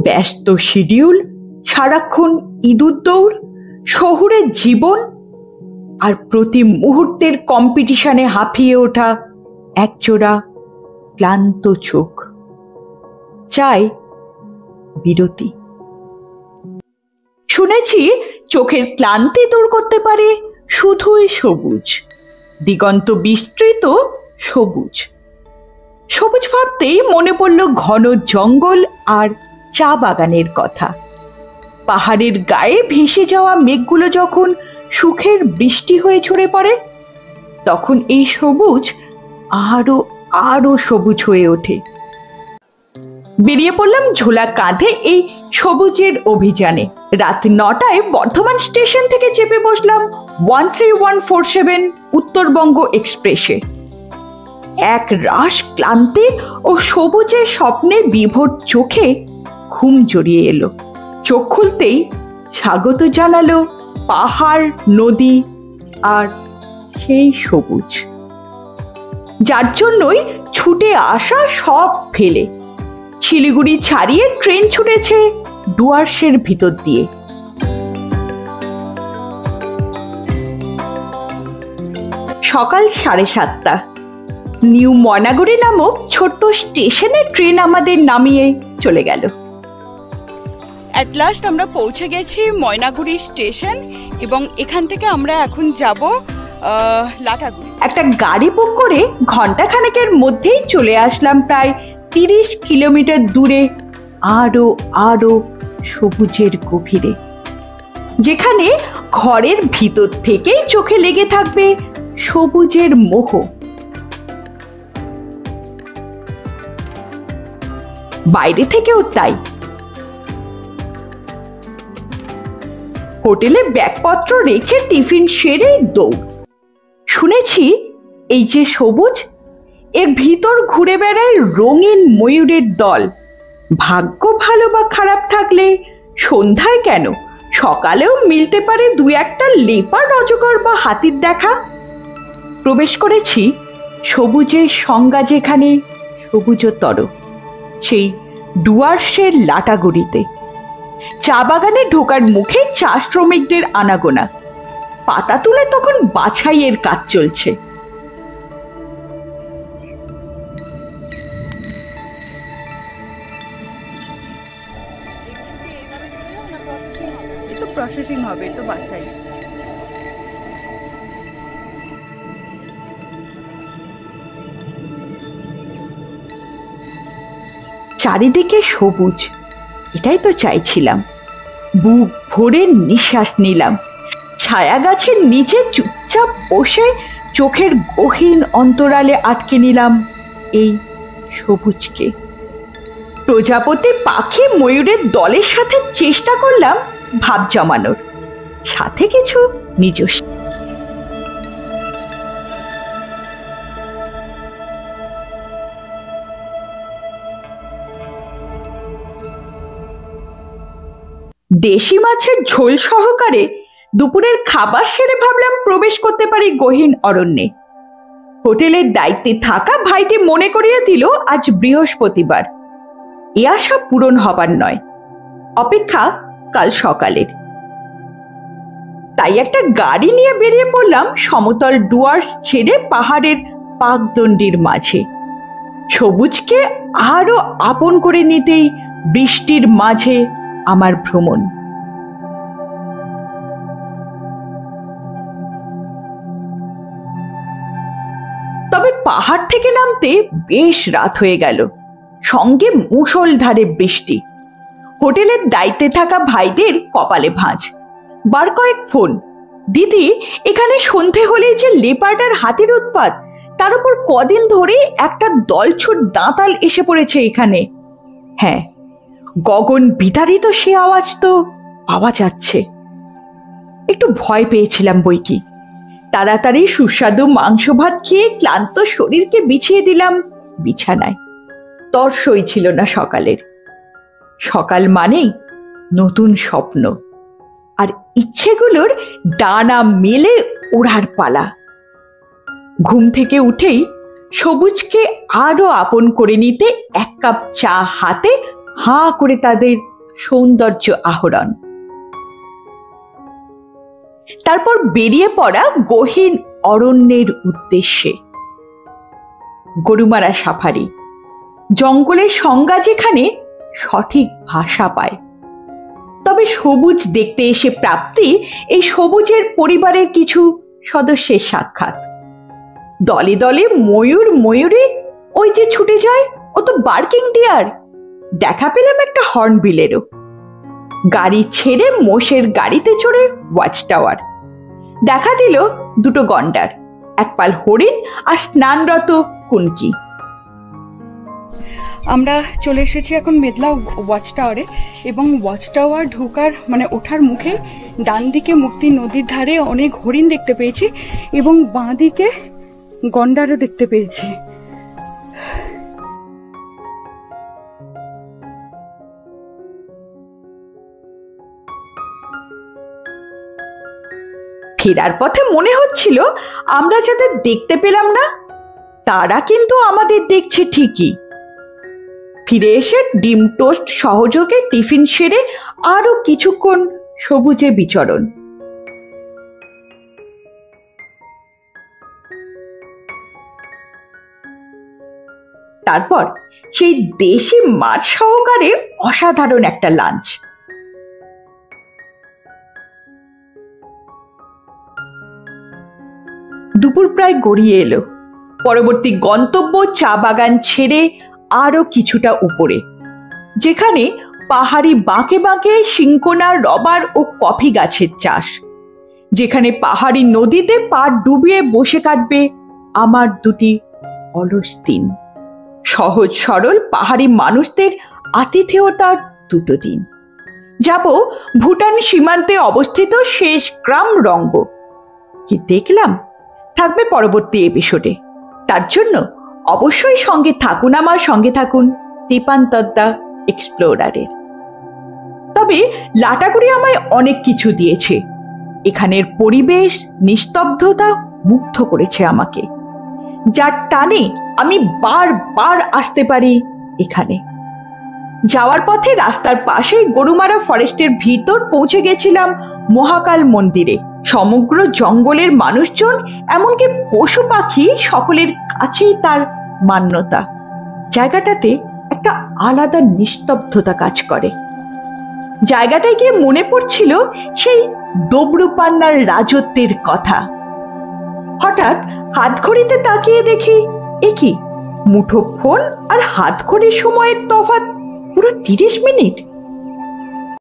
ব্যস্ত শিডিউল, সারাক্ষণ ইঁদুর দৌড়, শহুরের জীবন আর প্রতি মুহূর্তের কম্পিটিশনে হাঁপিয়ে ওঠা একজোড়া ক্লান্ত চোখ। চাই বিরতি। শুনেছি চোখের ক্লান্তি দূর করতে পারে শুধুই সবুজ, দিগন্ত বিস্তৃত সবুজ। সবুজ ভাবতেই মনে পড়ল ঘন জঙ্গল আর চা বাগানের কথা। পাহাড়ের গায়ে ভেসে যাওয়া মেঘগুলো যখন সুখের বৃষ্টি হয়ে ঝরে পড়ে, তখন এই সবুজ আরো আরো সবুজ হয়ে ওঠে। বেরিয়ে পড়লাম ঝোলা কাঁধে এই সবুজের অভিযানে। রাত 9টায় বর্ধমান স্টেশন থেকে চেপে বসলাম 13147 উত্তরবঙ্গ এক্সপ্রেসে। এক রাশ ক্লান্তি ও সবুজের স্বপ্নে বিভোর চোখে ঘুম জড়িয়ে এলো। চোখ খুলতেই স্বাগত জানালো পাহাড়, নদী আর সেই সবুজ, যার জন্যই ছুটে আসা সব ফেলে শিলিগুড়ি ছাড়িয়ে ট্রেন ছুটেছে ডুয়ার্সের ভিতর দিয়ে। সকাল 7:30। নিউ ময়নাগুড়ি নামক ছোট্ট স্টেশনে ট্রেন আমাদের নামিয়ে চলে গেল। অ্যাট লাস্ট আমরা পৌঁছে গেছি ময়নাগুড়ি স্টেশন এবং এখান থেকে আমরা এখন যাব লাটাগুড়ি। একটা গাড়ি বুক করে ঘন্টাখানেকের মধ্যেই চলে আসলাম প্রায় 30 কিলোমিটার দূরে আরো আরো সবুজের গভীরে, যেখানে ঘরের ভিতর থেকেই চোখে লেগে থাকবে সবুজের মোহ। বাইরে থেকেও তাই। হোটেলে ব্যাগপত্র রেখে টিফিন সেরেই দৌড়। শুনেছি এই যে সবুজ, এর ভিতর ঘুরে বেড়ায় রঙিন ময়ূরের দল। ভাগ্য ভালো বা খারাপ থাকলে সন্ধ্যায় কেন সকালেও মিলতে পারে 2-1টা লেপার্ড, অজগর বা হাতির দেখা। প্রবেশ করেছি সবুজের সংজ্ঞা যেখানে সবুজতর, সেই ডুয়ার্সের লাটাগুড়িতে। চা বাগানে ঢোকার মুখে চা শ্রমিকদের আনাগোনা। পাতা তুলে তখন বাছাইয়ের কাজ চলছে। প্রসেসিং হবে তো বাছাই। চারিদিকে সবুজ, এটাই তো চাইছিলাম। বুক ভরে নিঃশ্বাস নিলাম। ছায়া গাছের নিচে চুপচাপ বসে চোখের গহীন অন্তরালে আটকে নিলাম এই সবুজকে। প্রজাপতি, পাখি, ময়ূরের দলের সাথে চেষ্টা করলাম ভাব জমানোর, সাথে কিছু নিজস্ব। দেশি মাছের ঝোল সহকারে দুপুরের খাবার সেরে ভাবলাম প্রবেশ করতে পারি গহীন অরণ্যে। হোটেলের দায়িত্বে থাকা ভাইটি মনে করিয়ে দিল আজ বৃহস্পতিবার, এ আশা পূরণ হবার নয়, অপেক্ষা কাল সকালের। তাই একটা গাড়ি নিয়ে বেরিয়ে পড়লাম সমতল ডুয়ার্স ছেড়ে পাহাড়ের পাকদণ্ডির মাঝে। সবুজকে আরো আপন করে নিতেই বৃষ্টির মাঝে আমার ভ্রমণ। তবে পাহাড় থেকে নামতে বেশ রাত হয়ে গেল, সঙ্গে মুষলধারে বৃষ্টি। হোটেলের দায়িত্বে থাকা ভাইদের কপালে ভাঁজ। বার কয়েক ফোন, দিদি এখানে সন্ধে হলেই যে লেপার্ড আর হাতির উৎপাত, তার উপর কদিন ধরে একটা দলছুট দাঁতাল এসে পড়েছে এখানে। হ্যাঁ, গগন বিতাড়িত সে আওয়াজ তো পাওয়া যাচ্ছে। একটু ভয় পেয়েছিলাম বইকি। তাড়াতাড়ি সুস্বাদু মাংস ভাত খেয়ে ক্লান্ত শরীরকে বিছিয়ে দিলাম বিছানায়। তর্সই ছিল না সকালের। সকাল মানেই নতুন স্বপ্ন, আর ইচ্ছেগুলোর ডানা মেলে ওড়ার পালা। ঘুম থেকে উঠেই সবুজকে আরো আপন করে নিতে 1 কাপ চা হাতে হাঁ করে তাদের সৌন্দর্য আহরণ। তারপর বেরিয়ে পড়া গহীন অরণ্যের উদ্দেশ্যে। গরুমারা সাফারি, জঙ্গলের সংজ্ঞা যেখানে সঠিক ভাষা পায়। তবে সবুজ দেখতে এসে প্রাপ্তি এই সবুজের পরিবারের কিছু সদস্যের সাক্ষাৎ। দলে দলে ময়ূর ময়ূরে ওই যে ছুটে যায়, ও তো বার্কিং ডিয়ার। দেখা পেলাম একটা হর্নবিলেরও। গাড়ি ছেড়ে মোষের গাড়িতে চড়ে ওয়াচ টাওয়ার। দেখা দিল দুটো গন্ডার, এক পাল হরিণ আর স্নানরত কুনকি। আমরা চলে এসেছি এখন মেদলা ওয়াচ টাওয়ারে, এবং ওয়াচ টাওয়ার ঢোকার ওঠার মুখে ডান দিকে মূর্তি নদীর ধারে অনেক হরিণ দেখতে পেয়েছি, এবং বাঁ দিকে গন্ডারও দেখতে পেয়েছি। ফেরার পথে মনে হচ্ছিল আমরা যাদের দেখতে পেলাম না তারা কিন্তু আমাদের দেখছে ঠিকই। ফিরে এসে ডিম টোস্ট সহযোগে টিফিন সেরে আরো কিছুক্ষণ সবুজে বিচরণ। তারপর সেই দেশি মাছ সহকারে অসাধারণ একটা লাঞ্চ। দুপুর প্রায় গড়িয়ে এলো। পরবর্তী গন্তব্য চা বাগান ছেড়ে আরো কিছুটা উপরে, যেখানে পাহাড়ি বাঁকে বাঁকে সিংকোনা, রবার ও কফি গাছের চাষ। যেখানে পাহাড়ি নদীতে পা ডুবিয়ে বসে কাটবে আমার দুটি অলস দিন। সহজ সরল পাহাড়ি মানুষদের আতিথেয়তার দুটো দিন। যাব ভুটান সীমান্তে অবস্থিত শেষ গ্রাম রঙ্গ। কি দেখলাম থাকবে পরবর্তী এপিসোডে। তার জন্য অবশ্যই সঙ্গে থাকুন, আমার সঙ্গে থাকুন দীপান্তরদা এক্সপ্লোরারের। তবে লাটাগুড়ি আমায় অনেক কিছু দিয়েছে। এখানের পরিবেশ, নিস্তব্ধতা মুগ্ধ করেছে আমাকে, যার টানে আমি বারবার আসতে পারি এখানে। যাওয়ার পথে রাস্তার পাশেই গরুমারা ফরেস্টের ভিতর পৌঁছে গেছিলাম মহাকাল মন্দিরে। সমগ্র জঙ্গলের মানুষজন, এমনকি পশু পাখি, সকলের কাছেই তার মান্যতা। জায়গাটাতে একটা আলাদা নিস্তব্ধতা কাজ করে। জায়গাটায় গিয়ে মনে পড়ছিল সেই দবরুপান্নার রাজত্বের কথা। হঠাৎ হাতঘড়িতে তাকিয়ে দেখি, এ কি, মুঠোফোন আর হাতঘড়ির সময়ের তফাৎ পুরো 30 মিনিট।